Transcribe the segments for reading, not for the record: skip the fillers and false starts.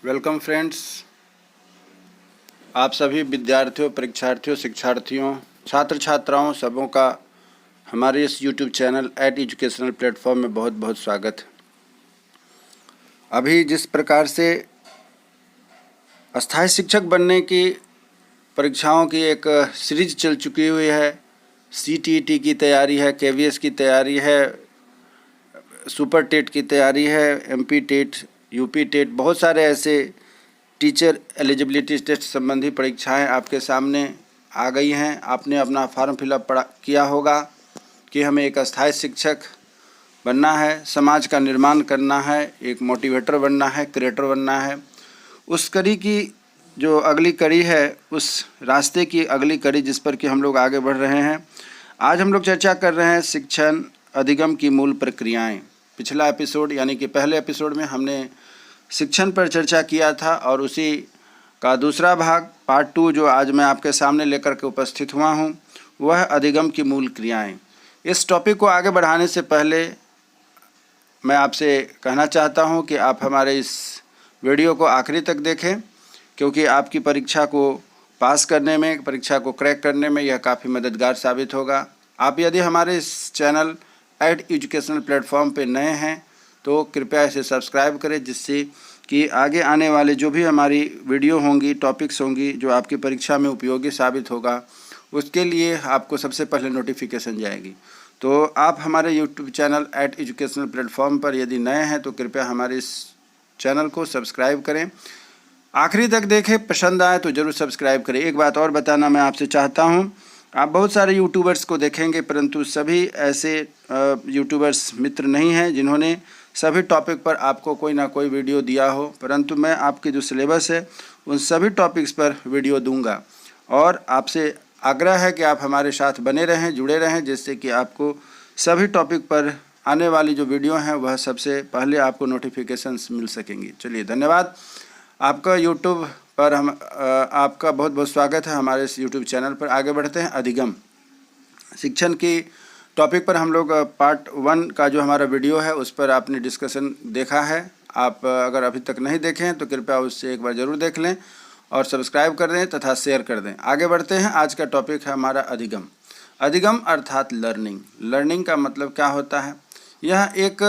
Welcome friends. आप सभी विद्यार्थियों, परीक्षार्थियों, शिक्षार्थियों, छात्र छात्राओं सबों का हमारे इस YouTube चैनल एजुकेशनल प्लेटफॉर्म में बहुत बहुत स्वागत है। अभी जिस प्रकार से अस्थायी शिक्षक बनने की परीक्षाओं की एक सीरीज चल चुकी हुई है, CTET की तैयारी है, KVS की तैयारी है, सुपर टेट की तैयारी है, MP टेट, UP टेट, बहुत सारे ऐसे टीचर एलिजिबिलिटी टेस्ट संबंधी परीक्षाएं आपके सामने आ गई हैं। आपने अपना फॉर्म फिलअप किया होगा कि हमें एक अस्थायी शिक्षक बनना है, समाज का निर्माण करना है, एक मोटिवेटर बनना है, क्रिएटर बनना है। उस कड़ी की जो अगली कड़ी है, उस रास्ते की अगली कड़ी जिस पर कि हम लोग आगे बढ़ रहे हैं। आज हम लोग चर्चा कर रहे हैं शिक्षण अधिगम की मूल प्रक्रियाएं। पिछला एपिसोड यानी कि पहले एपिसोड में हमने शिक्षण पर चर्चा किया था और उसी का दूसरा भाग पार्ट 2 जो आज मैं आपके सामने लेकर के उपस्थित हुआ हूं, वह अधिगम की मूल क्रियाएं। इस टॉपिक को आगे बढ़ाने से पहले मैं आपसे कहना चाहता हूं कि आप हमारे इस वीडियो को आखिरी तक देखें, क्योंकि आपकी परीक्षा को पास करने में, परीक्षा को क्रैक करने में यह काफ़ी मददगार साबित होगा। आप यदि हमारे इस चैनल एजुकेशनल प्लेटफॉर्म पे नए हैं तो कृपया इसे सब्सक्राइब करें, जिससे कि आगे आने वाले जो भी हमारी वीडियो होंगी, टॉपिक्स होंगी, जो आपकी परीक्षा में उपयोगी साबित होगा, उसके लिए आपको सबसे पहले नोटिफिकेशन जाएगी। तो आप हमारे यूट्यूब चैनल एजुकेशनल प्लेटफॉर्म पर यदि नए हैं तो कृपया हमारे इस चैनल को सब्सक्राइब करें, आखिरी तक देखें, पसंद आए तो ज़रूर सब्सक्राइब करें। एक बात और बताना मैं आपसे चाहता हूं, आप बहुत सारे यूट्यूबर्स को देखेंगे, परंतु सभी ऐसे यूट्यूबर्स मित्र नहीं हैं जिन्होंने सभी टॉपिक पर आपको कोई ना कोई वीडियो दिया हो, परंतु मैं आपके जो सिलेबस है उन सभी टॉपिक्स पर वीडियो दूंगा और आपसे आग्रह है कि आप हमारे साथ बने रहें, जुड़े रहें, जिससे कि आपको सभी टॉपिक पर आने वाली जो वीडियो हैं वह सबसे पहले आपको नोटिफिकेशंस मिल सकेंगी। चलिए, धन्यवाद आपका। यूट्यूब पर हम आपका बहुत बहुत स्वागत है हमारे इस यूट्यूब चैनल पर। आगे बढ़ते हैं। अधिगम शिक्षण की टॉपिक पर हम लोग पार्ट 1 का जो हमारा वीडियो है उस पर आपने डिस्कशन देखा है। आप अगर अभी तक नहीं देखें तो कृपया उससे एक बार ज़रूर देख लें और सब्सक्राइब कर दें तथा शेयर कर दें। आगे बढ़ते हैं। आज का टॉपिक है हमारा अधिगम। अधिगम अर्थात लर्निंग। लर्निंग का मतलब क्या होता है? यह एक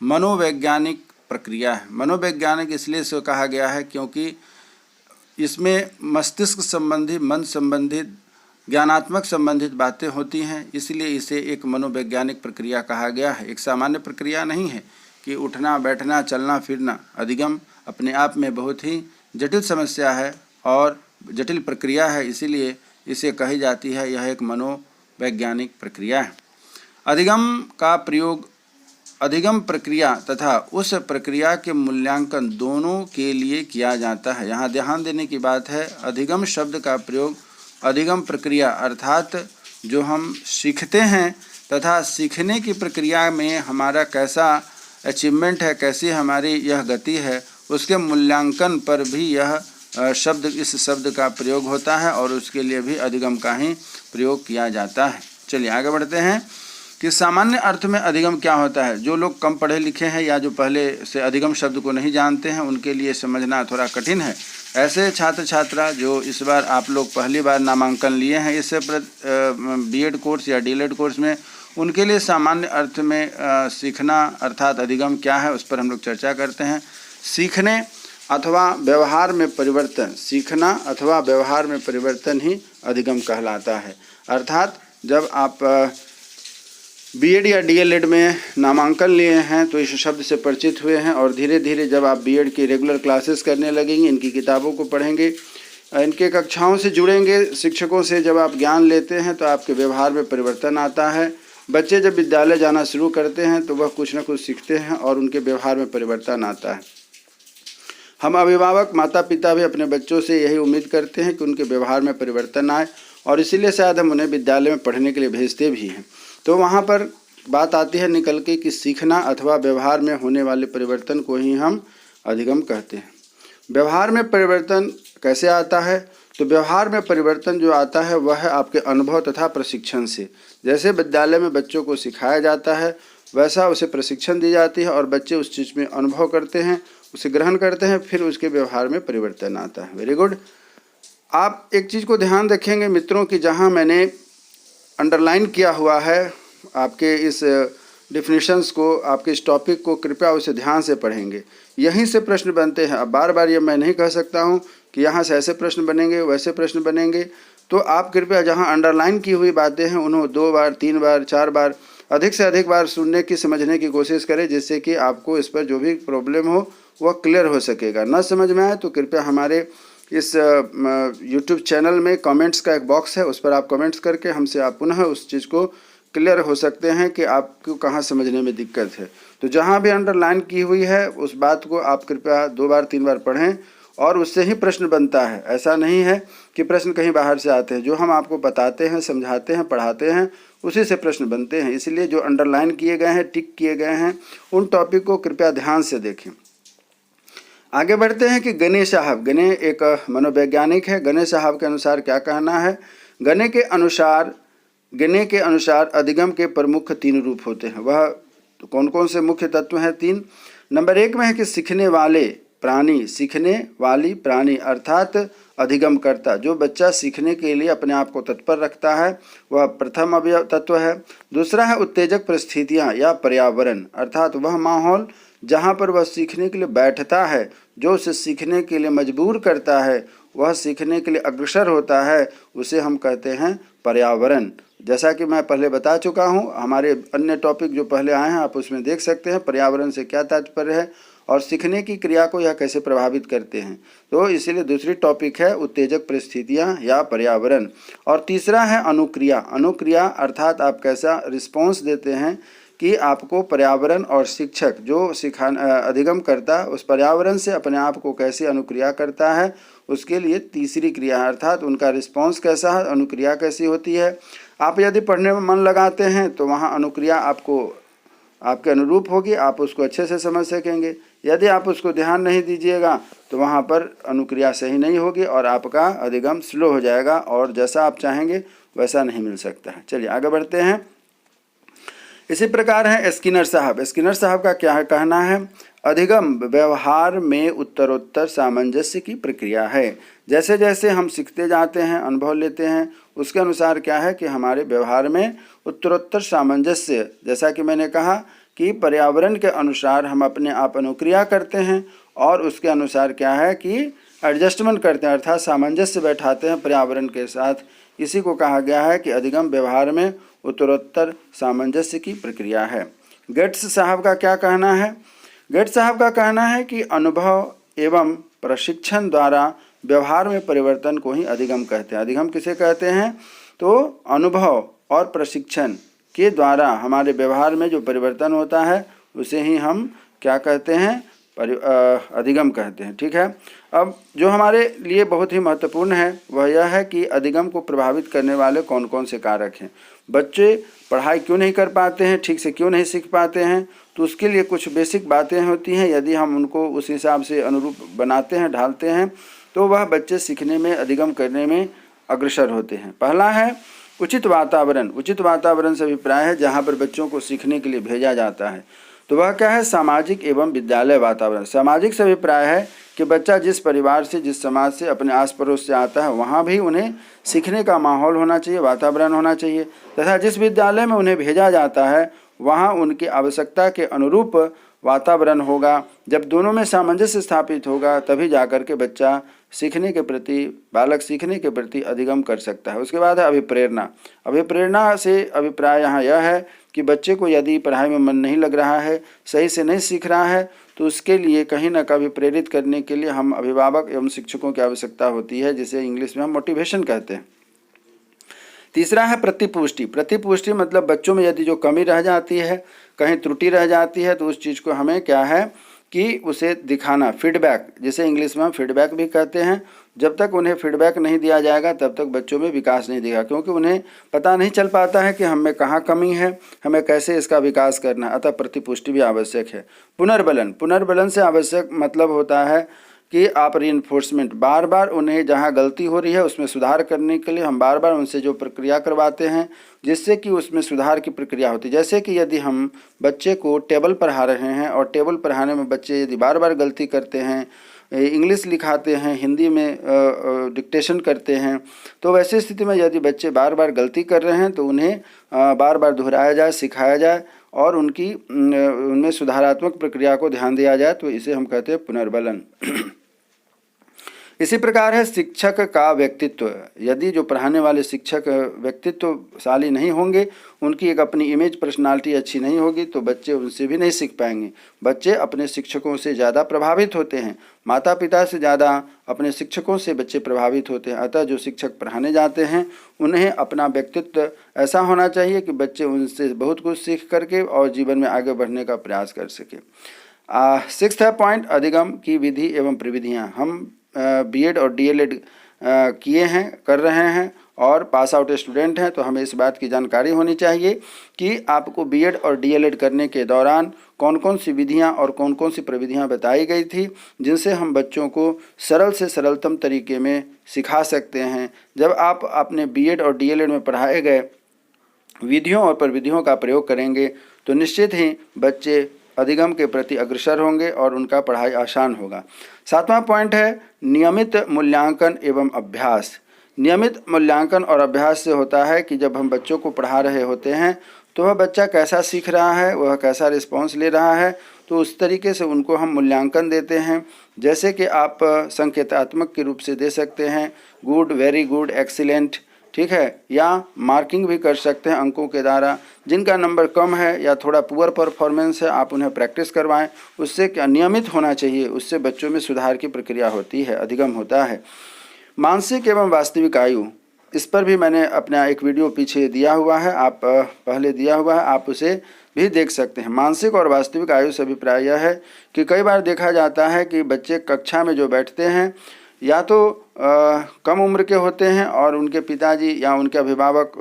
मनोवैज्ञानिक प्रक्रिया है। मनोवैज्ञानिक इसलिए से कहा गया है क्योंकि इसमें मस्तिष्क संबंधी, मन संबंधित, ज्ञानात्मक संबंधित बातें होती हैं, इसलिए इसे एक मनोवैज्ञानिक प्रक्रिया कहा गया है। एक सामान्य प्रक्रिया नहीं है कि उठना, बैठना, चलना फिरना। अधिगम अपने आप में बहुत ही जटिल समस्या है और जटिल प्रक्रिया है, इसीलिए इसे कही जाती है यह एक मनोवैज्ञानिक प्रक्रिया है। अधिगम का प्रयोग अधिगम प्रक्रिया तथा उस प्रक्रिया के मूल्यांकन दोनों के लिए किया जाता है। यहाँ ध्यान देने की बात है, अधिगम शब्द का प्रयोग अधिगम प्रक्रिया अर्थात जो हम सीखते हैं तथा सीखने की प्रक्रिया में हमारा कैसा अचीवमेंट है, कैसी हमारी यह गति है, उसके मूल्यांकन पर भी यह शब्द, इस शब्द का प्रयोग होता है और उसके लिए भी अधिगम का ही प्रयोग किया जाता है। चलिए आगे बढ़ते हैं कि सामान्य अर्थ में अधिगम क्या होता है। जो लोग कम पढ़े लिखे हैं या जो पहले से अधिगम शब्द को नहीं जानते हैं, उनके लिए समझना थोड़ा कठिन है। ऐसे छात्र छात्रा जो इस बार आप लोग पहली बार नामांकन लिए हैं इस बीएड कोर्स या डीएलएड कोर्स में, उनके लिए सामान्य अर्थ में सीखना अर्थात अधिगम क्या है उस पर हम लोग चर्चा करते हैं। सीखने अथवा व्यवहार में परिवर्तन, सीखना अथवा व्यवहार में परिवर्तन ही अधिगम कहलाता है। अर्थात जब आप बीएड या डीएलएड में नामांकन लिए हैं तो इस शब्द से परिचित हुए हैं और धीरे धीरे जब आप बीएड की रेगुलर क्लासेस करने लगेंगे, इनकी किताबों को पढ़ेंगे, इनके कक्षाओं से जुड़ेंगे, शिक्षकों से जब आप ज्ञान लेते हैं तो आपके व्यवहार में परिवर्तन आता है। बच्चे जब विद्यालय जाना शुरू करते हैं तो वह कुछ न कुछ सीखते हैं और उनके व्यवहार में परिवर्तन आता है। हम अभिभावक, माता पिता भी अपने बच्चों से यही उम्मीद करते हैं कि उनके व्यवहार में परिवर्तन आए और इसीलिए शायद हम उन्हें विद्यालय में पढ़ने के लिए भेजते भी हैं। तो वहाँ पर बात आती है निकल के कि सीखना अथवा व्यवहार में होने वाले परिवर्तन को ही हम अधिगम कहते हैं। व्यवहार में परिवर्तन कैसे आता है? तो व्यवहार में परिवर्तन जो आता है वह है आपके अनुभव तथा प्रशिक्षण से। जैसे विद्यालय में बच्चों को सिखाया जाता है वैसा उसे प्रशिक्षण दी जाती है और बच्चे उस चीज़ में अनुभव करते हैं उसे ग्रहण करते हैं, फिर उसके व्यवहार में परिवर्तन आता है। Very good. आप एक चीज़ को ध्यान रखेंगे मित्रों कि जहाँ मैंने अंडरलाइन किया हुआ है आपके इस डिफिनीशंस को, आपके इस टॉपिक को, कृपया उसे ध्यान से पढ़ेंगे। यहीं से प्रश्न बनते हैं। अब बार बार ये मैं नहीं कह सकता हूँ कि यहाँ से ऐसे प्रश्न बनेंगे, वैसे प्रश्न बनेंगे। तो आप कृपया जहाँ अंडरलाइन की हुई बातें हैं उन्हें 2 बार, 3 बार, 4 बार, अधिक से अधिक बार सुनने की, समझने की कोशिश करें, जिससे कि आपको इस पर जो भी प्रॉब्लम हो वह क्लियर हो सकेगा। न समझ में आए तो कृपया हमारे इस यूट्यूब चैनल में कमेंट्स का एक बॉक्स है, उस पर आप कमेंट्स करके हमसे आप पुनः उस चीज़ को क्लियर हो सकते हैं कि आपको कहाँ समझने में दिक्कत है। तो जहाँ भी अंडरलाइन की हुई है उस बात को आप कृपया 2 बार 3 बार पढ़ें और उससे ही प्रश्न बनता है। ऐसा नहीं है कि प्रश्न कहीं बाहर से आते हैं। जो हम आपको बताते हैं, समझाते हैं, पढ़ाते हैं, उसी से प्रश्न बनते हैं। इसलिए जो अंडरलाइन किए गए हैं, टिक किए गए हैं, उन टॉपिक को कृपया ध्यान से देखें। आगे बढ़ते हैं कि गने साहब, गने एक मनोवैज्ञानिक है। गने साहब के अनुसार क्या कहना है? गने के अनुसार अधिगम के प्रमुख 3 रूप होते हैं। वह कौन कौन से मुख्य तत्व हैं? 3। नंबर 1 में है कि सीखने वाली प्राणी अर्थात अधिगम करता। जो बच्चा सीखने के लिए अपने आप को तत्पर रखता है वह प्रथम अवयव तत्व है। दूसरा है उत्तेजक परिस्थितियाँ या पर्यावरण, अर्थात वह माहौल जहाँ पर वह सीखने के लिए बैठता है, जो उसे सीखने के लिए मजबूर करता है, वह सीखने के लिए अग्रसर होता है, उसे हम कहते हैं पर्यावरण। जैसा कि मैं पहले बता चुका हूँ, हमारे अन्य टॉपिक जो पहले आए हैं आप उसमें देख सकते हैं पर्यावरण से क्या तात्पर्य है और सीखने की क्रिया को यह कैसे प्रभावित करते हैं। तो इसीलिए दूसरी टॉपिक है उत्तेजक परिस्थितियाँ या पर्यावरण। और तीसरा है अनुक्रिया अर्थात आप कैसा रिस्पॉन्स देते हैं कि आपको पर्यावरण और शिक्षक जो अधिगम करता उस पर्यावरण से अपने आप को कैसे अनुक्रिया करता है, उसके लिए तीसरी क्रिया अर्थात उनका रिस्पॉन्स कैसा है, अनुक्रिया कैसी होती है। आप यदि पढ़ने में मन लगाते हैं तो वहाँ अनुक्रिया आपको आपके अनुरूप होगी, आप उसको अच्छे से समझ सकेंगे। यदि आप उसको ध्यान नहीं दीजिएगा तो वहाँ पर अनुक्रिया सही नहीं होगी और आपका अधिगम स्लो हो जाएगा और जैसा आप चाहेंगे वैसा नहीं मिल सकता है। चलिए आगे बढ़ते हैं। इसी प्रकार है स्किनर साहब का क्या कहना है? अधिगम व्यवहार में उत्तरोत्तर सामंजस्य की प्रक्रिया है। जैसे जैसे हम सीखते जाते हैं, अनुभव लेते हैं, उसके अनुसार क्या है कि हमारे व्यवहार में उत्तरोत्तर सामंजस्य, जैसा कि मैंने कहा कि पर्यावरण के अनुसार हम अपने आप अनुक्रिया करते हैं और उसके अनुसार क्या है कि एडजस्टमेंट करते हैं अर्थात सामंजस्य बैठाते हैं पर्यावरण के साथ। इसी को कहा गया है कि अधिगम व्यवहार में उत्तरोत्तर सामंजस्य की प्रक्रिया है। गेट्स साहब का क्या कहना है? गेट्स साहब का कहना है कि अनुभव एवं प्रशिक्षण द्वारा व्यवहार में परिवर्तन को ही अधिगम कहते हैं। अधिगम किसे कहते हैं? तो अनुभव और प्रशिक्षण के द्वारा हमारे व्यवहार में जो परिवर्तन होता है उसे ही हम क्या कहते हैं? अधिगम कहते हैं। ठीक है। अब जो हमारे लिए बहुत ही महत्वपूर्ण है वह यह है कि अधिगम को प्रभावित करने वाले कौन कौन से कारक हैं। बच्चे पढ़ाई क्यों नहीं कर पाते हैं, ठीक से क्यों नहीं सीख पाते हैं, तो उसके लिए कुछ बेसिक बातें होती हैं। यदि हम उनको उस हिसाब से अनुरूप बनाते हैं, ढालते हैं, तो वह बच्चे सीखने में, अधिगम करने में अग्रसर होते हैं। पहला है उचित वातावरण। उचित वातावरण से अभिप्राय है जहाँ पर बच्चों को सीखने के लिए भेजा जाता है। तो वह क्या है? सामाजिक एवं विद्यालय वातावरण। सामाजिक से अभिप्राय है कि बच्चा जिस परिवार से, जिस समाज से, अपने आस पड़ोस से आता है वहाँ भी उन्हें सीखने का माहौल होना चाहिए, वातावरण होना चाहिए, तथा जिस विद्यालय में उन्हें भेजा जाता है वहाँ उनकी आवश्यकता के अनुरूप वातावरण होगा। जब दोनों में सामंजस्य स्थापित होगा तभी जाकर के बच्चा सीखने के प्रति, बालक सीखने के प्रति अधिगम कर सकता है। उसके बाद है अभिप्रेरणा। अभिप्रेरणा से अभिप्राय यहाँ यह है कि बच्चे को यदि पढ़ाई में मन नहीं लग रहा है, सही से नहीं सीख रहा है, तो उसके लिए कहीं ना कहीं प्रेरित करने के लिए हम अभिभावक एवं शिक्षकों की आवश्यकता होती है, जिसे इंग्लिश में हम मोटिवेशन कहते हैं। तीसरा है प्रतिपुष्टि। प्रतिपुष्टि मतलब बच्चों में यदि जो कमी रह जाती है, कहीं त्रुटि रह जाती है, तो उस चीज़ को हमें क्या है कि उसे दिखाना, फीडबैक, जिसे इंग्लिश में हम फीडबैक भी कहते हैं। जब तक उन्हें फीडबैक नहीं दिया जाएगा तब तक बच्चों में विकास नहीं दिखेगा, क्योंकि उन्हें पता नहीं चल पाता है कि हम में कहाँ कमी है, हमें कैसे इसका विकास करना है। अतः प्रतिपुष्टि भी आवश्यक है। पुनर्बलन। पुनर्बलन से आवश्यक मतलब होता है कि आप रीइंफोर्समेंट बार बार उन्हें जहाँ गलती हो रही है उसमें सुधार करने के लिए हम बार बार उनसे जो प्रक्रिया करवाते हैं जिससे कि उसमें सुधार की प्रक्रिया होती है। जैसे कि यदि हम बच्चे को टेबल पढ़ा रहे हैं और टेबल पढ़ाने में बच्चे यदि बार बार गलती करते हैं, इंग्लिश लिखाते हैं, हिंदी में डिक्टेशन करते हैं, तो वैसी स्थिति में यदि बच्चे बार बार गलती कर रहे हैं तो उन्हें बार बार दोहराया जाए, सिखाया जाए और उनमें सुधारात्मक प्रक्रिया को ध्यान दिया जाए, तो इसे हम कहते हैं पुनर्बलन। इसी प्रकार है शिक्षक का व्यक्तित्व। यदि जो पढ़ाने वाले शिक्षक व्यक्तित्वशाली नहीं होंगे, उनकी एक अपनी इमेज पर्सनालिटी अच्छी नहीं होगी, तो बच्चे उनसे भी नहीं सीख पाएंगे। बच्चे अपने शिक्षकों से ज़्यादा प्रभावित होते हैं, माता पिता से ज़्यादा अपने शिक्षकों से बच्चे प्रभावित होते हैं। अतः जो शिक्षक पढ़ाने जाते हैं उन्हें अपना व्यक्तित्व ऐसा होना चाहिए कि बच्चे उनसे बहुत कुछ सीख करके और जीवन में आगे बढ़ने का प्रयास कर सके। 6th पॉइंट, अधिगम की विधि एवं प्रविधियाँ। हम बीएड और डीएलएड किए हैं, कर रहे हैं और पास आउट स्टूडेंट हैं, तो हमें इस बात की जानकारी होनी चाहिए कि आपको बीएड और डीएलएड करने के दौरान कौन कौन सी विधियां और कौन कौन सी प्रविधियां बताई गई थी, जिनसे हम बच्चों को सरल से सरलतम तरीके में सिखा सकते हैं। जब आप अपने बीएड और डीएलएड में पढ़ाए गए विधियों और प्रविधियों का प्रयोग करेंगे तो निश्चित ही बच्चे अधिगम के प्रति अग्रसर होंगे और उनका पढ़ाई आसान होगा। 7वां पॉइंट है नियमित मूल्यांकन एवं अभ्यास। नियमित मूल्यांकन और अभ्यास से होता है कि जब हम बच्चों को पढ़ा रहे होते हैं तो वह बच्चा कैसा सीख रहा है, वह कैसा रिस्पॉन्स ले रहा है, तो उस तरीके से उनको हम मूल्यांकन देते हैं। जैसे कि आप संकेतात्मक के रूप से दे सकते हैं, गुड, वेरी गुड, एक्सीलेंट, ठीक है, या मार्किंग भी कर सकते हैं अंकों के द्वारा। जिनका नंबर कम है या थोड़ा पुअर परफॉर्मेंस है, आप उन्हें प्रैक्टिस करवाएं। उससे क्या नियमित होना चाहिए, उससे बच्चों में सुधार की प्रक्रिया होती है, अधिगम होता है। मानसिक एवं वास्तविक आयु, इस पर भी मैंने अपना एक वीडियो पीछे दिया हुआ है, आप पहले दिया हुआ है, आप उसे भी देख सकते हैं। मानसिक और वास्तविक आयु से अभिप्राय यह है कि कई बार देखा जाता है कि बच्चे कक्षा में जो बैठते हैं या तो कम उम्र के होते हैं और उनके पिताजी या उनके अभिभावक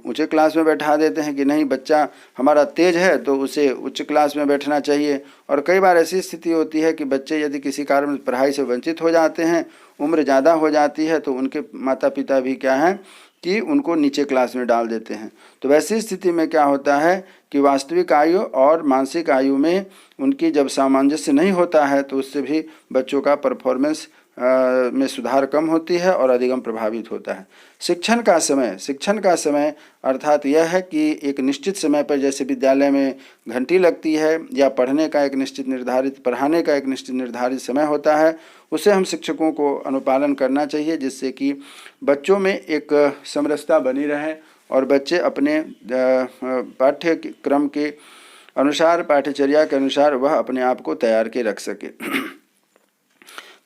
ऊंचे क्लास में बैठा देते हैं कि नहीं बच्चा हमारा तेज है तो उसे उच्च क्लास में बैठना चाहिए। और कई बार ऐसी स्थिति होती है कि बच्चे यदि किसी कारण पढ़ाई से वंचित हो जाते हैं, उम्र ज़्यादा हो जाती है, तो उनके माता पिता भी क्या हैं कि उनको नीचे क्लास में डाल देते हैं। तो वैसी स्थिति में क्या होता है कि वास्तविक आयु और मानसिक आयु में उनकी जब सामंजस्य नहीं होता है तो उससे भी बच्चों का परफॉर्मेंस में सुधार कम होती है और अधिगम प्रभावित होता है। शिक्षण का समय अर्थात यह है कि एक निश्चित समय पर, जैसे विद्यालय में घंटी लगती है या पढ़ाने का एक निश्चित निर्धारित समय होता है, उसे हम शिक्षकों को अनुपालन करना चाहिए, जिससे कि बच्चों में एक समरसता बनी रहे और बच्चे अपने पाठ्यक्रम के अनुसार, पाठ्यचर्या के अनुसार वह अपने आप को तैयार के रख सके।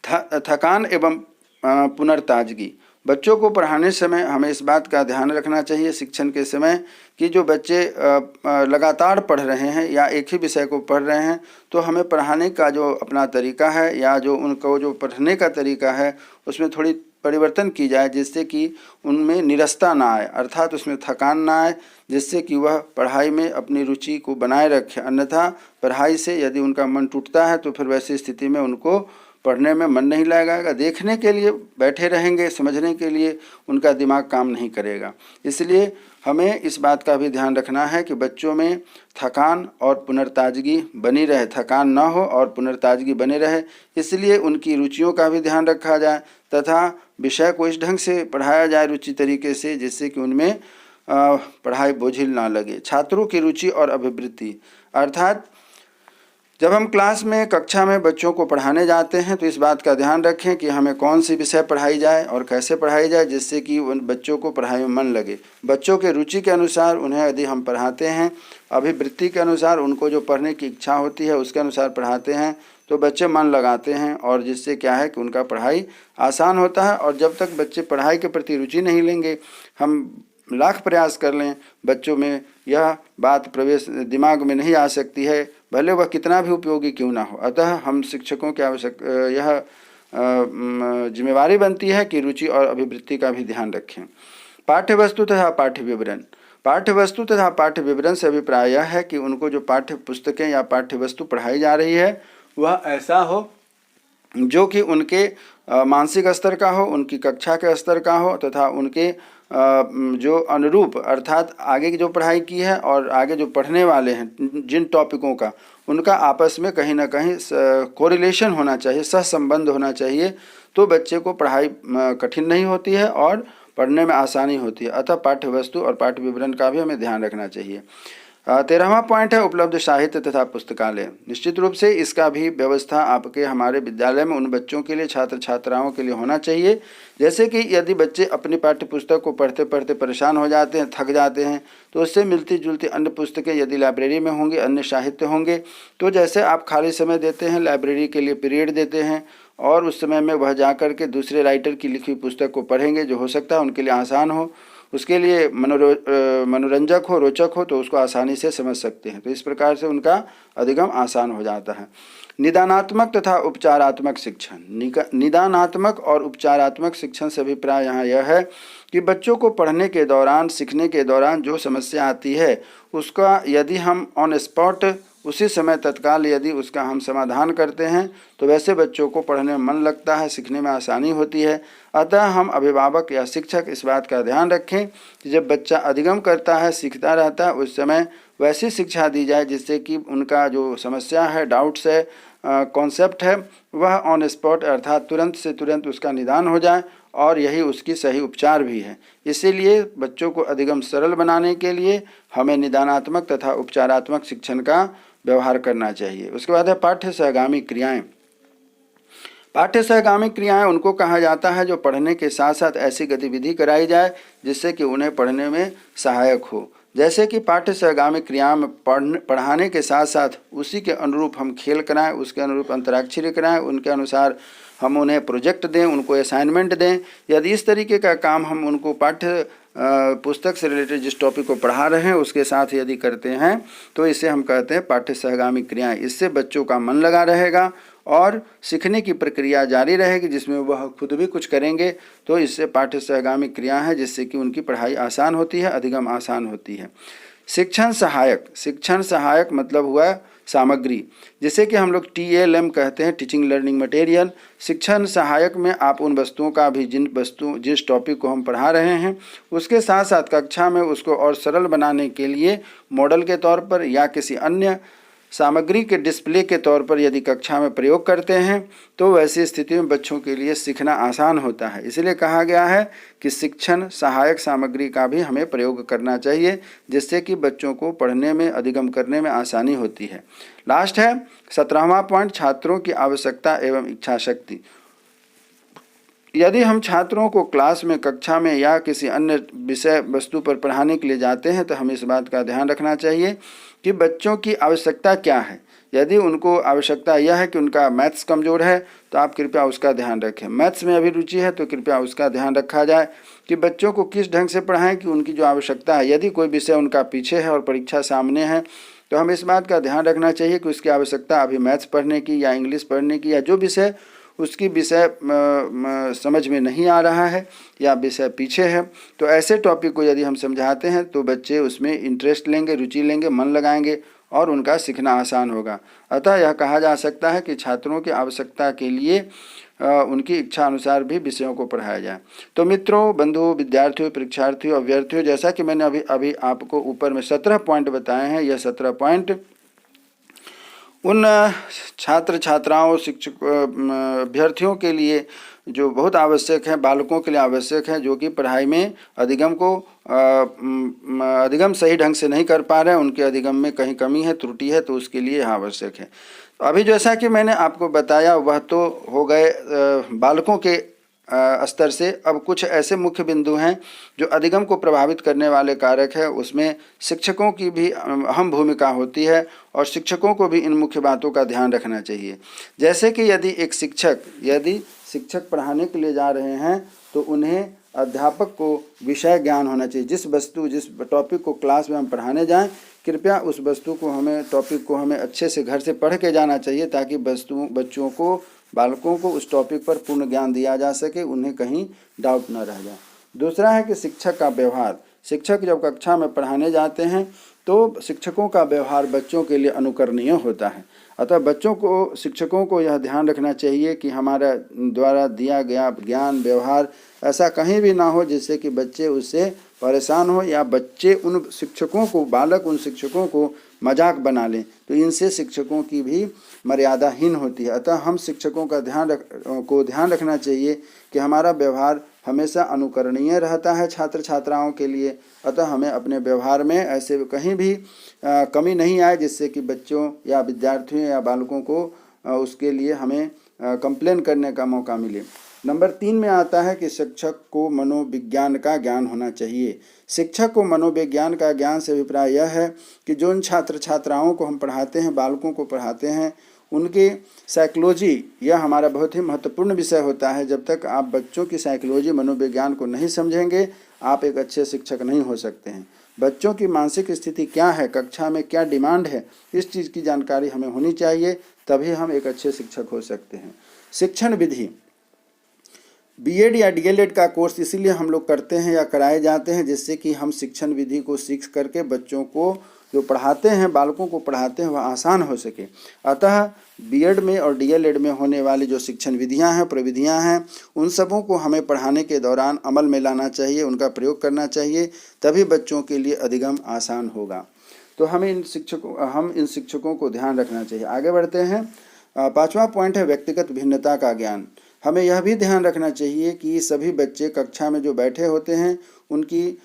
थकान एवं पुनर्ताजगी। बच्चों को पढ़ाने समय हमें इस बात का ध्यान रखना चाहिए शिक्षण के समय कि जो बच्चे लगातार पढ़ रहे हैं या एक ही विषय को पढ़ रहे हैं, तो हमें पढ़ाने का जो अपना तरीका है या जो उनको जो पढ़ने का तरीका है उसमें थोड़ी परिवर्तन की जाए, जिससे कि उनमें निरस्ता ना आए, अर्थात उसमें थकान ना आए, जिससे कि वह पढ़ाई में अपनी रुचि को बनाए रखें। अन्यथा पढ़ाई से यदि उनका मन टूटता है तो फिर वैसी स्थिति में उनको पढ़ने में मन नहीं लगेगा, देखने के लिए बैठे रहेंगे, समझने के लिए उनका दिमाग काम नहीं करेगा। इसलिए हमें इस बात का भी ध्यान रखना है कि बच्चों में थकान और पुनर्ताजगी बनी रहे, थकान न हो और पुनर्ताजगी बने रहे। इसलिए उनकी रुचियों का भी ध्यान रखा जाए तथा विषय को इस ढंग से पढ़ाया जाए रुचि तरीके से, जिससे कि उनमें पढ़ाई बोझिल ना लगे। छात्रों की रुचि और अभिवृत्ति, अर्थात जब हम क्लास में, कक्षा में बच्चों को पढ़ाने जाते हैं तो इस बात का ध्यान रखें कि हमें कौन सी विषय पढ़ाई जाए और कैसे पढ़ाई जाए, जिससे कि उन बच्चों को पढ़ाई में मन लगे। बच्चों के रुचि के अनुसार उन्हें यदि हम पढ़ाते हैं, अभिवृत्ति के अनुसार उनको जो पढ़ने की इच्छा होती है उसके अनुसार पढ़ाते हैं, तो बच्चे मन लगाते हैं और जिससे क्या है कि उनका पढ़ाई आसान होता है। और जब तक बच्चे पढ़ाई के प्रति रुचि नहीं लेंगे, हम लाख प्रयास कर लें, बच्चों में यह बात प्रवेश दिमाग में नहीं आ सकती है, भले वह कितना भी उपयोगी क्यों ना हो। अतः हम शिक्षकों की यह जिम्मेवारी बनती है कि रुचि और अभिवृत्ति का भी ध्यान रखें। पाठ्यवस्तु तथा पाठ्य विवरण। पाठ्यवस्तु तथा पाठ्य विवरण से अभिप्राय यह है कि उनको जो पाठ्य पुस्तकें या पाठ्यवस्तु पढ़ाई जा रही है वह ऐसा हो जो कि उनके मानसिक स्तर का हो, उनकी कक्षा के स्तर का हो तथा उनके जो अनुरूप अर्थात आगे की जो पढ़ाई की है और आगे जो पढ़ने वाले हैं जिन टॉपिकों का, उनका आपस में कहीं ना कहीं कोरिलेशन होना चाहिए, सहसंबंध होना चाहिए, तो बच्चे को पढ़ाई कठिन नहीं होती है और पढ़ने में आसानी होती है। अतः पाठ्य वस्तु और पाठ्य विवरण का भी हमें ध्यान रखना चाहिए। 13वां पॉइंट है उपलब्ध साहित्य तथा पुस्तकालय। निश्चित रूप से इसका भी व्यवस्था आपके हमारे विद्यालय में उन बच्चों के लिए, छात्र छात्राओं के लिए होना चाहिए। जैसे कि यदि बच्चे अपनी पाठ्य पुस्तक को पढ़ते पढ़ते परेशान हो जाते हैं, थक जाते हैं, तो उससे मिलती जुलती अन्य पुस्तकें यदि लाइब्रेरी में होंगी, अन्य साहित्य होंगे, तो जैसे आप खाली समय देते हैं, लाइब्रेरी के लिए पीरियड देते हैं और उस समय में वह जा कर के दूसरे राइटर की लिखी पुस्तक को पढ़ेंगे, जो हो सकता है उनके लिए आसान हो, उसके लिए मनोरंजक हो, रोचक हो, तो उसको आसानी से समझ सकते हैं। तो इस प्रकार से उनका अधिगम आसान हो जाता है। निदानात्मक तथा उपचारात्मक शिक्षण। निदानात्मक और उपचारात्मक शिक्षण से अभिप्राय यहाँ यह है कि बच्चों को पढ़ने के दौरान, सीखने के दौरान जो समस्या आती है उसका यदि हम ऑन स्पॉट उसी समय तत्काल यदि उसका हम समाधान करते हैं तो वैसे बच्चों को पढ़ने में मन लगता है, सीखने में आसानी होती है। अतः हम अभिभावक या शिक्षक इस बात का ध्यान रखें कि जब बच्चा अधिगम करता है, सीखता रहता है, उस समय वैसी शिक्षा दी जाए जिससे कि उनका जो समस्या है, डाउट्स है, कॉन्सेप्ट है, वह ऑन स्पॉट अर्थात तुरंत से तुरंत उसका निदान हो जाए और यही उसकी सही उपचार भी है। इसीलिए बच्चों को अधिगम सरल बनाने के लिए हमें निदानात्मक तथा उपचारात्मक शिक्षण का व्यवहार करना चाहिए। उसके बाद है पाठ्य सहगामी क्रियाएं। पाठ्य सहगामी क्रियाएं उनको कहा जाता है जो पढ़ने के साथ साथ ऐसी गतिविधि कराई जाए जिससे कि उन्हें पढ़ने में सहायक हो। जैसे कि पाठ्य सहगामी क्रिया में पढ़ाने के साथ साथ उसी के अनुरूप हम खेल कराएं, उसके अनुरूप अंतराक्षरी कराएं, उनके अनुसार हम उन्हें प्रोजेक्ट दें, उनको असाइनमेंट दें। यदि इस तरीके का काम हम उनको पाठ्य पुस्तक से रिलेटेड जिस टॉपिक को पढ़ा रहे हैं उसके साथ यदि करते हैं तो इसे हम कहते हैं पाठ्य सहगामी क्रियाएं। इससे बच्चों का मन लगा रहेगा और सीखने की प्रक्रिया जारी रहेगी जिसमें वह खुद भी कुछ करेंगे। तो इससे पाठ्य सहगामी क्रिया है जिससे कि उनकी पढ़ाई आसान होती है, अधिगम आसान होती है। शिक्षण सहायक। शिक्षण सहायक मतलब हुआ सामग्री, जिसे कि हम लोग TLM कहते हैं, टीचिंग लर्निंग मटेरियल। शिक्षण सहायक में आप उन वस्तुओं का भी जिस टॉपिक को हम पढ़ा रहे हैं उसके साथ साथ कक्षा में उसको और सरल बनाने के लिए मॉडल के तौर पर या किसी अन्य सामग्री के डिस्प्ले के तौर पर यदि कक्षा में प्रयोग करते हैं तो वैसी स्थिति में बच्चों के लिए सीखना आसान होता है। इसलिए कहा गया है कि शिक्षण सहायक सामग्री का भी हमें प्रयोग करना चाहिए जिससे कि बच्चों को पढ़ने में, अधिगम करने में आसानी होती है। लास्ट है 17वां पॉइंट, छात्रों की आवश्यकता एवं इच्छा शक्ति। यदि हम छात्रों को क्लास में, कक्षा में या किसी अन्य विषय वस्तु पर पढ़ाने के लिए जाते हैं तो हमें इस बात का ध्यान रखना चाहिए कि बच्चों की आवश्यकता क्या है। यदि उनको आवश्यकता यह है कि उनका मैथ्स कमज़ोर है तो आप कृपया उसका ध्यान रखें। मैथ्स में अभी रुचि है तो कृपया उसका ध्यान रखा जाए कि बच्चों को किस ढंग से पढ़ाएं कि उनकी जो आवश्यकता है। यदि कोई विषय उनका पीछे है और परीक्षा सामने है तो हमें इस बात का ध्यान रखना चाहिए कि उसकी आवश्यकता अभी मैथ्स पढ़ने की या इंग्लिश पढ़ने की या जो विषय उसकी विषय समझ में नहीं आ रहा है या विषय पीछे है, तो ऐसे टॉपिक को यदि हम समझाते हैं तो बच्चे उसमें इंटरेस्ट लेंगे, रुचि लेंगे, मन लगाएंगे और उनका सीखना आसान होगा। अतः यह कहा जा सकता है कि छात्रों की आवश्यकता के लिए उनकी इच्छा अनुसार भी विषयों को पढ़ाया जाए। तो मित्रों, बंधुओं, विद्यार्थियों, परीक्षार्थियों, अभ्यर्थियों, जैसा कि मैंने अभी आपको ऊपर में 17 पॉइंट बताए हैं, यह 17 पॉइंट उन छात्र छात्राओं, शिक्षक, अभ्यर्थियों के लिए जो बहुत आवश्यक है, बालकों के लिए आवश्यक है, जो कि पढ़ाई में अधिगम को अधिगम सही ढंग से नहीं कर पा रहे हैं, उनके अधिगम में कहीं कमी है, त्रुटि है, तो उसके लिए यह आवश्यक है। तो अभी जैसा कि मैंने आपको बताया वह तो हो गए बालकों के स्तर से। अब कुछ ऐसे मुख्य बिंदु हैं जो अधिगम को प्रभावित करने वाले कारक है, उसमें शिक्षकों की भी अहम भूमिका होती है और शिक्षकों को भी इन मुख्य बातों का ध्यान रखना चाहिए। जैसे कि यदि शिक्षक पढ़ाने के लिए जा रहे हैं तो उन्हें अध्यापक को विषय ज्ञान होना चाहिए। जिस टॉपिक को क्लास में हम पढ़ाने जाएं, कृपया उस वस्तु को टॉपिक को हमें अच्छे से घर से पढ़ के जाना चाहिए ताकि बच्चों को, बालकों को उस टॉपिक पर पूर्ण ज्ञान दिया जा सके, उन्हें कहीं डाउट न रह जाए। दूसरा है कि शिक्षक का व्यवहार। शिक्षक जब कक्षा में पढ़ाने जाते हैं तो शिक्षकों का व्यवहार बच्चों के लिए अनुकरणीय होता है। अतः शिक्षकों को यह ध्यान रखना चाहिए कि हमारा द्वारा दिया गया ज्ञान व्यवहार ऐसा कहीं भी ना हो जिससे कि बच्चे उससे परेशान हो या बच्चे बालक उन शिक्षकों को मजाक बना लें, तो इनसे शिक्षकों की भी मर्यादाहीन होती है। अतः हम शिक्षकों का ध्यान रखना चाहिए कि हमारा व्यवहार हमेशा अनुकरणीय रहता है छात्र छात्राओं के लिए। अतः हमें अपने व्यवहार में ऐसे कहीं भी कमी नहीं आए जिससे कि बच्चों या विद्यार्थियों या बालकों को उसके लिए हमें कंप्लेन करने का मौका मिले। नंबर 3 में आता है कि शिक्षक को मनोविज्ञान का ज्ञान होना चाहिए। शिक्षक को मनोविज्ञान का ज्ञान से अभिप्राय यह है कि जो उन छात्र छात्राओं को हम पढ़ाते हैं, बालकों को पढ़ाते हैं, उनकी साइकोलॉजी यह हमारा बहुत ही महत्वपूर्ण विषय होता है। जब तक आप बच्चों की साइकोलॉजी मनोविज्ञान को नहीं समझेंगे, आप एक अच्छे शिक्षक नहीं हो सकते हैं। बच्चों की मानसिक स्थिति क्या है, कक्षा में क्या डिमांड है, इस चीज़ की जानकारी हमें होनी चाहिए, तभी हम एक अच्छे शिक्षक हो सकते हैं। शिक्षण विधि, बीएड या डीएलएड का कोर्स इसीलिए हम लोग करते हैं या कराए जाते हैं जिससे कि हम शिक्षण विधि को सीख करके बच्चों को जो पढ़ाते हैं, बालकों को पढ़ाते हैं, वह आसान हो सके। अतः बीएड में और डीएलएड में होने वाली जो शिक्षण विधियां हैं, प्रविधियां हैं, उन सबों को हमें पढ़ाने के दौरान अमल में लाना चाहिए, उनका प्रयोग करना चाहिए, तभी बच्चों के लिए अधिगम आसान होगा। तो हमें इन शिक्षकों को ध्यान रखना चाहिए। आगे बढ़ते हैं। 5वां पॉइंट है व्यक्तिगत भिन्नता का ज्ञान। हमें यह भी ध्यान रखना चाहिए कि सभी बच्चे कक्षा में जो बैठे होते हैं उनकी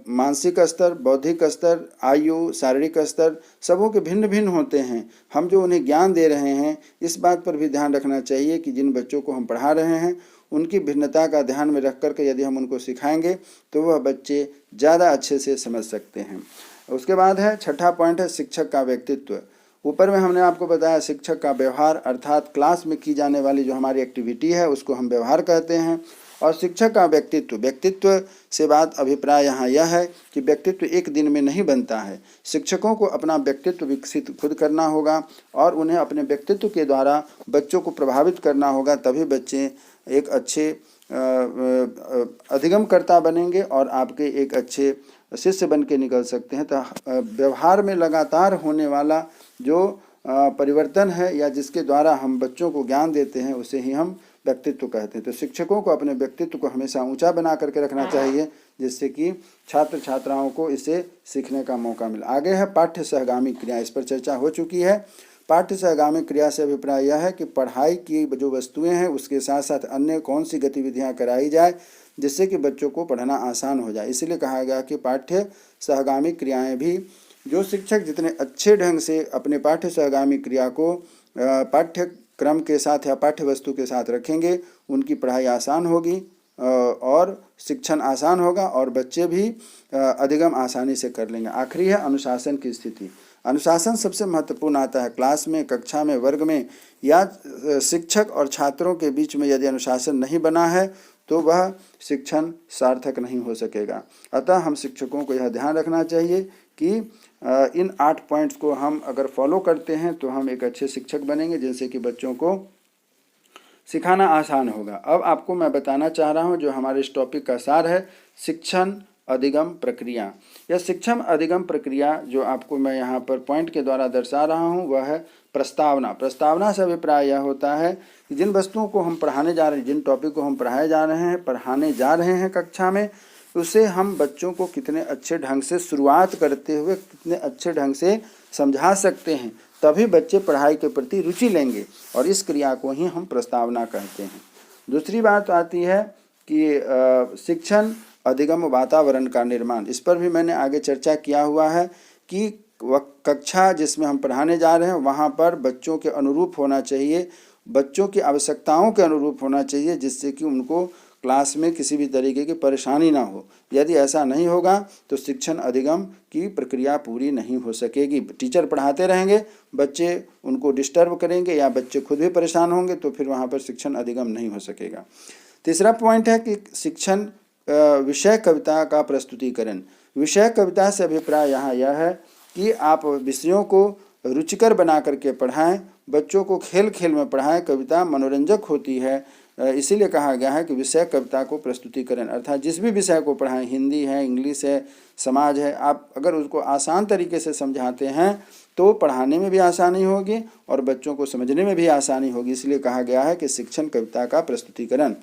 मानसिक स्तर, बौद्धिक स्तर, आयु, शारीरिक स्तर सबों के भिन्न भिन्न होते हैं। हम जो उन्हें ज्ञान दे रहे हैं इस बात पर भी ध्यान रखना चाहिए कि जिन बच्चों को हम पढ़ा रहे हैं उनकी भिन्नता का ध्यान में रख कर के यदि हम उनको सिखाएंगे तो वह बच्चे ज़्यादा अच्छे से समझ सकते हैं। उसके बाद है 6ठा पॉइंट है शिक्षक का व्यक्तित्व। ऊपर में हमने आपको बताया शिक्षक का व्यवहार अर्थात क्लास में की जाने वाली जो हमारी एक्टिविटी है उसको हम व्यवहार कहते हैं। और शिक्षक का व्यक्तित्व से बात अभिप्राय यहाँ यह है कि व्यक्तित्व एक दिन में नहीं बनता है। शिक्षकों को अपना व्यक्तित्व विकसित खुद करना होगा और उन्हें अपने व्यक्तित्व के द्वारा बच्चों को प्रभावित करना होगा, तभी बच्चे एक अच्छे अधिगमकर्ता बनेंगे और आपके एक अच्छे शिष्य बन के निकल सकते हैं। तो व्यवहार में लगातार होने वाला जो परिवर्तन है या जिसके द्वारा हम बच्चों को ज्ञान देते हैं उसे ही हम व्यक्तित्व कहते हैं। तो शिक्षकों को अपने व्यक्तित्व को हमेशा ऊंचा बना करके रखना चाहिए जिससे कि छात्र छात्राओं को इसे सीखने का मौका मिले। आगे है पाठ्य सहगामी क्रिया, इस पर चर्चा हो चुकी है। पाठ्य सहगामी क्रिया से अभिप्राय यह है कि पढ़ाई की जो वस्तुएं हैं उसके साथ साथ अन्य कौन सी गतिविधियां कराई जाए जिससे कि बच्चों को पढ़ना आसान हो जाए। इसलिए कहा गया कि पाठ्य सहगामी क्रियाएं भी जो शिक्षक जितने अच्छे ढंग से अपने पाठ्य सहगामी क्रिया को पाठ्यक्रम के साथ या पाठ्य वस्तु के साथ रखेंगे उनकी पढ़ाई आसान होगी और शिक्षण आसान होगा और बच्चे भी अधिगम आसानी से कर लेंगे। आखिरी है अनुशासन की स्थिति। अनुशासन सबसे महत्वपूर्ण आता है। क्लास में, कक्षा में, वर्ग में या शिक्षक और छात्रों के बीच में यदि अनुशासन नहीं बना है तो वह शिक्षण सार्थक नहीं हो सकेगा। अतः हम शिक्षकों को यह ध्यान रखना चाहिए कि इन 8 पॉइंट्स को हम अगर फॉलो करते हैं तो हम एक अच्छे शिक्षक बनेंगे जिनसे कि बच्चों को सिखाना आसान होगा। अब आपको मैं बताना चाह रहा हूँ जो हमारे इस टॉपिक का सार है, शिक्षण अधिगम प्रक्रिया। यह शिक्षण अधिगम प्रक्रिया जो आपको मैं यहाँ पर पॉइंट के द्वारा दर्शा रहा हूँ वह है प्रस्तावना। प्रस्तावना से अभिप्राय यह होता है कि जिन वस्तुओं को हम पढ़ाने जा रहे हैं, जिन टॉपिक को हम पढ़ाने जा रहे हैं कक्षा में, उसे हम बच्चों को कितने अच्छे ढंग से शुरुआत करते हुए कितने अच्छे ढंग से समझा सकते हैं, तभी बच्चे पढ़ाई के प्रति रुचि लेंगे और इस क्रिया को ही हम प्रस्तावना कहते हैं। दूसरी बात आती है कि शिक्षण अधिगम वातावरण का निर्माण। इस पर भी मैंने आगे चर्चा किया हुआ है कि कक्षा जिसमें हम पढ़ाने जा रहे हैं वहाँ पर बच्चों के अनुरूप होना चाहिए, बच्चों की आवश्यकताओं के अनुरूप होना चाहिए जिससे कि उनको क्लास में किसी भी तरीके की परेशानी ना हो। यदि ऐसा नहीं होगा तो शिक्षण अधिगम की प्रक्रिया पूरी नहीं हो सकेगी। टीचर पढ़ाते रहेंगे, बच्चे उनको डिस्टर्ब करेंगे या बच्चे खुद भी परेशान होंगे तो फिर वहाँ पर शिक्षण अधिगम नहीं हो सकेगा। तीसरा पॉइंट है कि शिक्षण विषय कविता का प्रस्तुतिकरण। विषय कविता से अभिप्राय यहाँ यह है कि आप विषयों को रुचिकर बना करके पढ़ाएं, बच्चों को खेल खेल में पढ़ाएं। कविता मनोरंजक होती है, इसीलिए कहा गया है कि विषय कविता को प्रस्तुतिकरण, अर्थात जिस भी विषय को पढ़ाएं, हिंदी है, इंग्लिश है, समाज है, आप अगर उसको आसान तरीके से समझाते हैं तो पढ़ाने में भी आसानी होगी और बच्चों को समझने में भी आसानी होगी। इसलिए कहा गया है कि शिक्षण कविता का प्रस्तुतिकरण।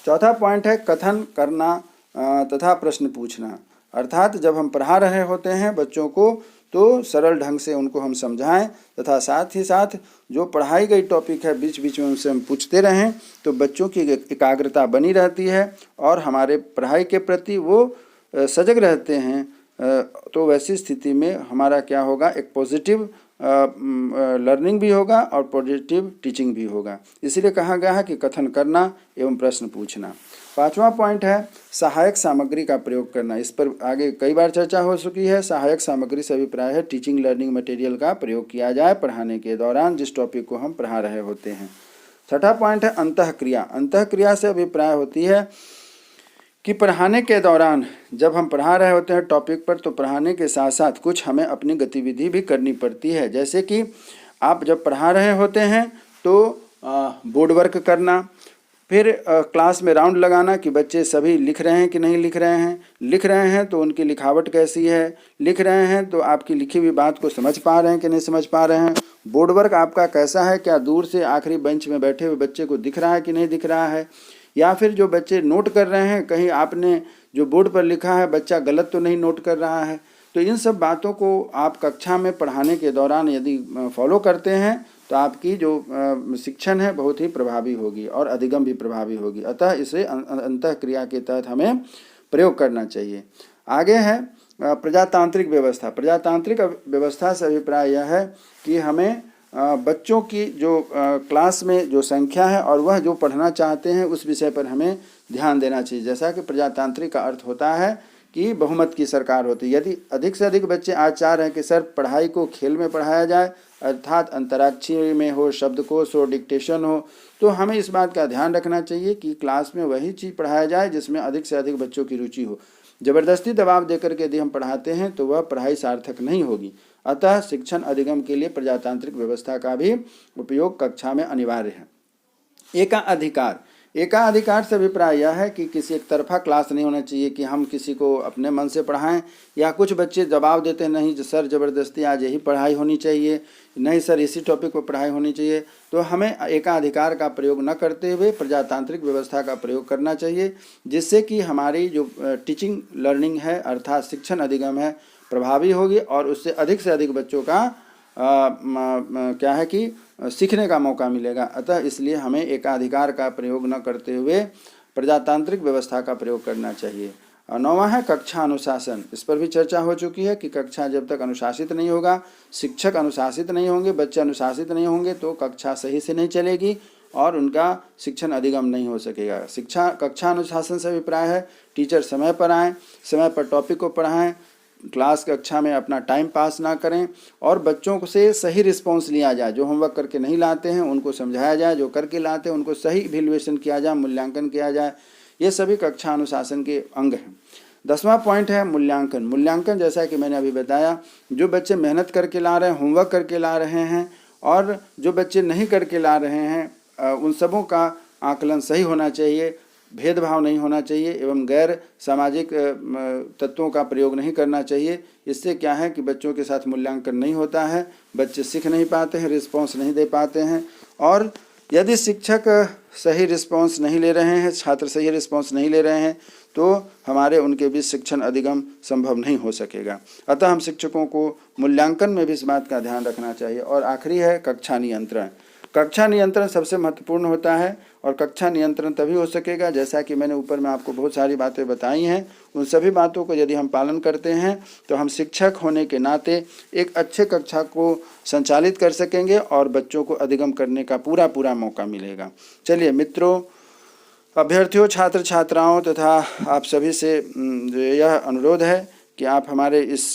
चौथा पॉइंट है कथन करना तथा प्रश्न पूछना, अर्थात जब हम पढ़ा रहे होते हैं बच्चों को तो सरल ढंग से उनको हम समझाएं तथा साथ ही साथ जो पढ़ाई गई टॉपिक है बीच बीच में उनसे हम पूछते रहें तो बच्चों की एकाग्रता बनी रहती है और हमारे पढ़ाई के प्रति वो सजग रहते हैं। तो वैसी स्थिति में हमारा क्या होगा, एक पॉजिटिव लर्निंग भी होगा और पॉजिटिव टीचिंग भी होगा। इसीलिए कहा गया है कि कथन करना एवं प्रश्न पूछना। पांचवा पॉइंट है सहायक सामग्री का प्रयोग करना। इस पर आगे कई बार चर्चा हो चुकी है। सहायक सामग्री से अभिप्राय है टीचिंग लर्निंग मटेरियल का प्रयोग किया जाए पढ़ाने के दौरान जिस टॉपिक को हम पढ़ा रहे होते हैं। छठा पॉइंट है अंतःक्रिया। अंतःक्रिया से अभिप्राय होती है कि पढ़ाने के दौरान जब हम पढ़ा रहे होते हैं टॉपिक पर तो पढ़ाने के साथ साथ कुछ हमें अपनी गतिविधि भी करनी पड़ती है। जैसे कि आप जब पढ़ा रहे होते हैं तो बोर्ड वर्क करना, फिर क्लास में राउंड लगाना कि बच्चे सभी लिख रहे हैं कि नहीं लिख रहे हैं, लिख रहे हैं तो उनकी लिखावट कैसी है, लिख रहे हैं तो आपकी लिखी हुई बात को समझ पा रहे हैं कि नहीं समझ पा रहे हैं, बोर्ड वर्क आपका कैसा है, क्या दूर से आखिरी बेंच में बैठे हुए बच्चे को दिख रहा है कि नहीं दिख रहा है, या फिर जो बच्चे नोट कर रहे हैं कहीं आपने जो बोर्ड पर लिखा है बच्चा गलत तो नहीं नोट कर रहा है। तो इन सब बातों को आप कक्षा में पढ़ाने के दौरान यदि फॉलो करते हैं तो आपकी जो शिक्षण है बहुत ही प्रभावी होगी और अधिगम भी प्रभावी होगी। अतः इसे अंतःक्रिया के तहत हमें प्रयोग करना चाहिए। आगे है प्रजातांत्रिक व्यवस्था। प्रजातांत्रिक व्यवस्था से अभिप्राय यह है कि हमें बच्चों की जो क्लास में जो संख्या है और वह जो पढ़ना चाहते हैं उस विषय पर हमें ध्यान देना चाहिए। जैसा कि प्रजातांत्रिक का अर्थ होता है कि बहुमत की सरकार होती है। यदि अधिक से अधिक बच्चे आज चाह रहे हैं कि सर पढ़ाई को खेल में पढ़ाया जाए, अर्थात अंतराक्षरी में हो, शब्दकोश हो, डिक्टेशन हो, तो हमें इस बात का ध्यान रखना चाहिए कि क्लास में वही चीज़ पढ़ाया जाए जिसमें अधिक से अधिक बच्चों की रुचि हो। ज़बरदस्ती दबाव देकर के यदि हम पढ़ाते हैं तो वह पढ़ाई सार्थक नहीं होगी। अतः शिक्षण अधिगम के लिए प्रजातांत्रिक व्यवस्था का भी उपयोग कक्षा में अनिवार्य है। एकाधिकार। एकाधिकार से अभिप्राय यह है कि किसी एक तरफा क्लास नहीं होना चाहिए कि हम किसी को अपने मन से पढ़ाएं, या कुछ बच्चे दबाव देते हैं नहीं सर ज़बरदस्ती आज यही पढ़ाई होनी चाहिए, नहीं सर इसी टॉपिक पर पढ़ाई होनी चाहिए। तो हमें एकाधिकार का प्रयोग न करते हुए प्रजातांत्रिक व्यवस्था का प्रयोग करना चाहिए जिससे कि हमारी जो टीचिंग लर्निंग है अर्थात शिक्षण अधिगम है प्रभावी होगी और उससे अधिक बच्चों का क्या है कि सीखने का मौका मिलेगा। अतः इसलिए हमें एकाधिकार का प्रयोग न करते हुए प्रजातांत्रिक व्यवस्था का प्रयोग करना चाहिए। और नौवां है कक्षा अनुशासन। इस पर भी चर्चा हो चुकी है कि कक्षा जब तक अनुशासित नहीं होगा, शिक्षक अनुशासित नहीं होंगे, बच्चे अनुशासित नहीं होंगे तो कक्षा सही से नहीं चलेगी और उनका शिक्षण अधिगम नहीं हो सकेगा। कक्षा अनुशासन से अभिप्राय है टीचर समय पर आएँ, समय पर टॉपिक को पढ़ाएँ, क्लास कक्षा में अपना टाइम पास ना करें और बच्चों से सही रिस्पॉन्स लिया जाए। जो होमवर्क करके नहीं लाते हैं उनको समझाया जाए, जो करके लाते हैं उनको सही इवैल्यूएशन किया जाए, मूल्यांकन किया जाए। ये सभी कक्षा अनुशासन के अंग हैं। 10वां पॉइंट है मूल्यांकन। मूल्यांकन जैसा कि मैंने अभी बताया, जो बच्चे मेहनत करके ला रहे हैं, होमवर्क करके ला रहे हैं और जो बच्चे नहीं करके ला रहे हैं उन सबों का आकलन सही होना चाहिए, भेदभाव नहीं होना चाहिए एवं गैर सामाजिक तत्वों का प्रयोग नहीं करना चाहिए। इससे क्या है कि बच्चों के साथ मूल्यांकन नहीं होता है, बच्चे सीख नहीं पाते हैं, रिस्पॉन्स नहीं दे पाते हैं और यदि शिक्षक सही रिस्पॉन्स नहीं ले रहे हैं, छात्र सही रिस्पॉन्स नहीं ले रहे हैं तो हमारे उनके बीच शिक्षण अधिगम संभव नहीं हो सकेगा। अतः हम शिक्षकों को मूल्यांकन में भी इस बात का ध्यान रखना चाहिए। और आखिरी है कक्षा नियंत्रण। कक्षा नियंत्रण सबसे महत्वपूर्ण होता है और कक्षा नियंत्रण तभी हो सकेगा जैसा कि मैंने ऊपर में आपको बहुत सारी बातें बताई हैं। उन सभी बातों को यदि हम पालन करते हैं तो हम शिक्षक होने के नाते एक अच्छे कक्षा को संचालित कर सकेंगे और बच्चों को अधिगम करने का पूरा मौका मिलेगा। चलिए मित्रों, अभ्यर्थियों, छात्र छात्राओं तथा आप सभी से यह अनुरोध है कि आप हमारे इस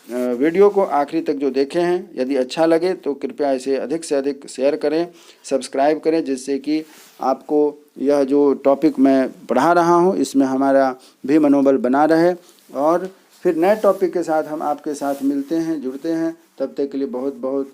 वीडियो को आखिरी तक जो देखे हैं, यदि अच्छा लगे तो कृपया इसे अधिक से अधिक शेयर करें, सब्सक्राइब करें, जिससे कि आपको यह जो टॉपिक मैं पढ़ा रहा हूं इसमें हमारा भी मनोबल बना रहे। और फिर नए टॉपिक के साथ हम आपके साथ मिलते हैं, जुड़ते हैं। तब तक के लिए बहुत बहुत